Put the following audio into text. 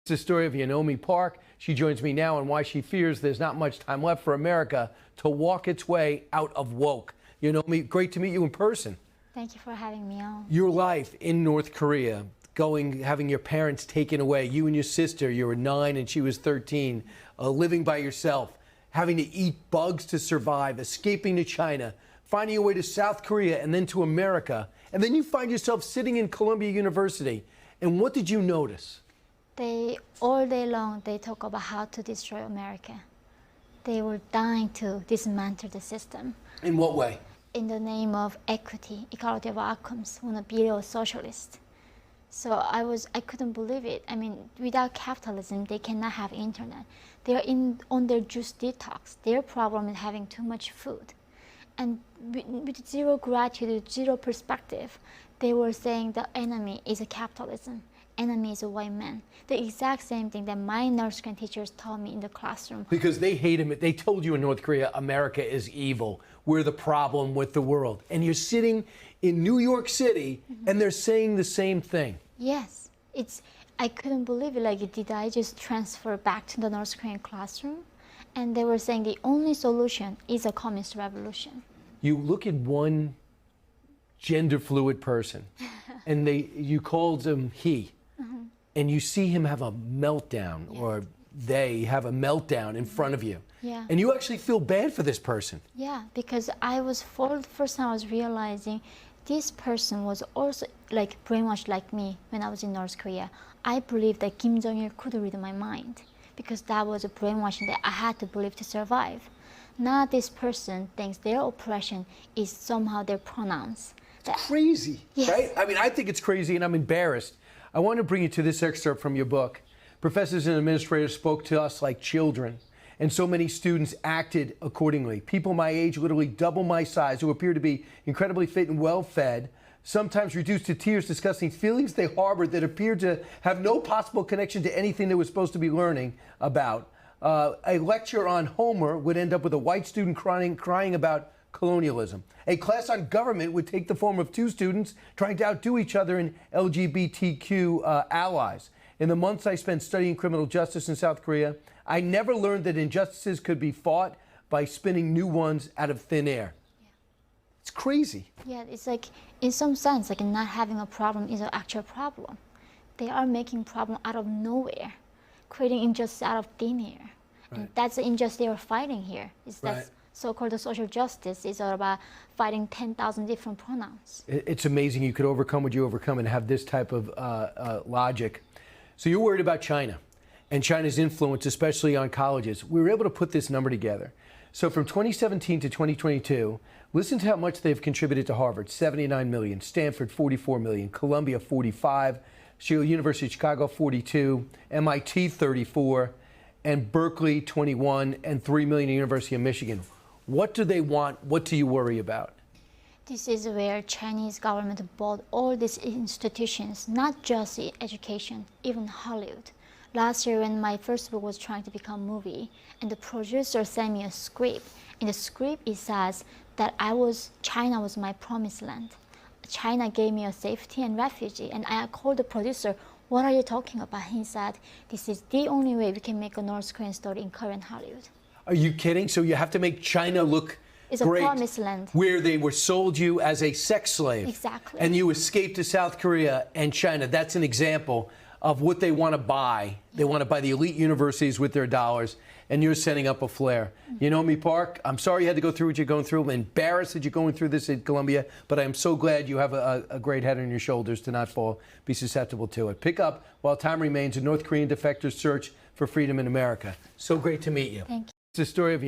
It's the story of Yeonmi Park. She joins me now on why she fears there's not much time left for America to walk its way out of woke. Yeonmi, great to meet you in person. Thank you for having me on. Your life in North Korea, having your parents taken away, you and your sister, you were 9 and she was 13, living by yourself, having to eat bugs to survive, escaping to China, finding your way to South Korea and then to America. And then you find yourself sitting in Columbia University. And what did you notice? All day long, they talk about how to destroy America. They were dying to dismantle the system. In what way? In the name of equity, equality of outcomes, want to be a socialist. So I couldn't believe it. I mean, without capitalism, they cannot have internet. They are on their juice detox. Their problem is having too much food. And with zero gratitude, zero perspective, they were saying the enemy is a capitalism. Enemy is a white man. The exact same thing that my nursery teachers taught me in the classroom. Because they hate him. They told you in North Korea, America is evil. We're the problem with the world. And you're sitting in New York City, and they're saying the same thing. Yes. I couldn't believe it. Like, did I just transfer back to the North Korean classroom? And they were saying the only solution is a communist revolution. You look at one gender fluid person, and you called him he. And you see him have a meltdown, Yeah. or they have a meltdown in front of you. Yeah. And you actually feel bad for this person. Yeah, because for the first time I was realizing this person was also like brainwashed like me when I was in North Korea. I believed that Kim Jong-il could read my mind because that was a brainwashing that I had to believe to survive. Now this person thinks their oppression is somehow their pronouns. Crazy, Yes. right? I mean, I think it's crazy, and I'm embarrassed. I want to bring you to this excerpt from your book. Professors and administrators spoke to us like children, and so many students acted accordingly. People my age, literally double my size, who appear to be incredibly fit and well-fed, sometimes reduced to tears discussing feelings they harbored that appeared to have no possible connection to anything they were supposed to be learning about. A lecture on Homer would end up with a white student crying about colonialism. A class on government would take the form of two students trying to outdo each other in LGBTQ allies. In the months I spent studying criminal justice in South Korea, I never learned that injustices could be fought by spinning new ones out of thin air. Yeah. It's crazy. Yeah, it's like, in some sense, like not having a problem is an actual problem. They are making problem out of nowhere, creating injustice out of thin air. Right. And that's the injustice they are fighting here. Right. So-called social justice is all about fighting 10,000 different pronouns. It's amazing you could overcome what you overcome and have this type of logic. So you're worried about China and China's influence, especially on colleges. We were able to put this number together. So from 2017 to 2022, listen to how much they've contributed to Harvard: 79 million, Stanford 44 million, Columbia 45, University of Chicago 42, MIT 34, and Berkeley 21, and 3 million at University of Michigan. What do they want? What do you worry about? This is where Chinese government bought all these institutions, not just education, even Hollywood. Last year when my first book was trying to become a movie, and the producer sent me a script. In the script it says that China was my promised land. China gave me a safety and refugee, and I called the producer, what are you talking about? He said, this is the only way we can make a North Korean story in current Hollywood. Are you kidding? So you have to make China look It's a great, promised land. where they were sold you as a sex slave. Exactly. And you escaped to South Korea and China. That's an example of what they want to buy. They want to buy the elite universities with their dollars, and you're setting up a flare. Yeonmi Park, I'm sorry you had to go through what you're going through. I'm embarrassed that you're going through this at Columbia, but I'm so glad you have a great head on your shoulders to not be susceptible to it. Pick up while time remains: a North Korean defector's search for freedom in America. So great to meet you. Thank you. It's the story of